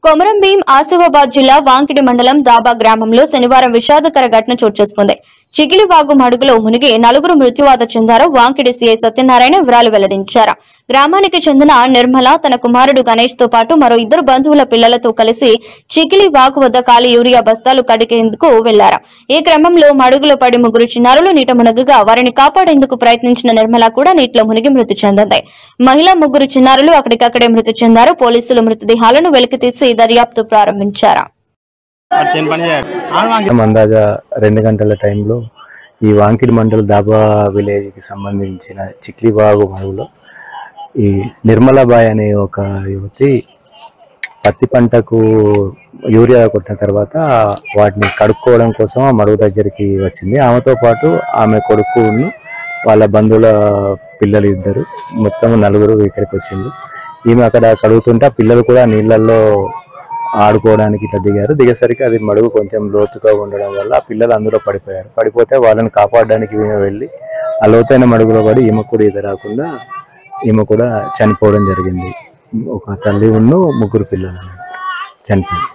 కొమరం భీం ఆసిఫాబాద్ జిల్లా వాంకిడి మండలం దాబా గ్రామంలో శనివారం విషాదకర ఘటన చోటు చేసుకుంది. చిగిలివాగు మడుగులో మునిగి నలుగురు మృత్యువాత చెందారు. వాంకిడి సీఐ సత్యనారాయణ వివరాలు వెల్లడించారు. గ్రామానికి చెందిన నిర్మల తన కుమారుడు గణేష్ తో పాటు మరో ఇద్దరు బంధువుల పిల్లలతో కలిసి చిగిలివాగు వద్ద ఖాళీ యూరియా బస్తాలు కడిగేందుకు వెళ్లారు. ఈ క్రమంలో మడుగులో పడి ముగ్గురు చిన్నారులు నీట మునగగా వారిని కాపాడేందుకు ప్రయత్నించిన నిర్మల కూడా నీటిలో మునిగి మృతి చెందింది. మహిళా ముగ్గురు చిన్నారులు అక్కడికక్కడే మృతి చెందారు. పోలీసులు మృతదేహాలను వెలికితీసి దర్యాప్తు ప్రారంభించారు. అందాజ 2 గంటల టైంలో ఈ వాంకిడి మండల దాబా విలేజ్ కి సంబంధించిన చిక్లిబాగు మడుగులో ఈ నిర్మలాబాయ్ అనే ఒక యువతి పత్తి పంటకు యూరియా కొట్టిన తర్వాత వాటిని కడుక్కోవడం కోసం ఆ మడుగు దగ్గరికి వచ్చింది. ఆమెతో పాటు ఆమె కొడుకును వాళ్ళ బంధువుల పిల్లలు ఇద్దరు, మొత్తం 4 ఇక్కడికి వచ్చింది. ఈమె అక్కడ కడుగుతుంటే ఆ పిల్లలు కూడా నీళ్ళల్లో ఆడుకోవడానికి ఇట్లా దిగేసరికి అది మడుగు కొంచెం లోతుగా ఉండడం వల్ల ఆ పిల్లలు అందులో పడిపోయారు. పడిపోతే వాళ్ళని కాపాడడానికి ఈమె వెళ్ళి ఆ లోతైన మడుగులో పడి ఈమె కూడా ఈత రాకుండా ఈమె కూడా చనిపోవడం జరిగింది. ఒక తల్లి ఉన్న 3 పిల్లలు చనిపోయారు.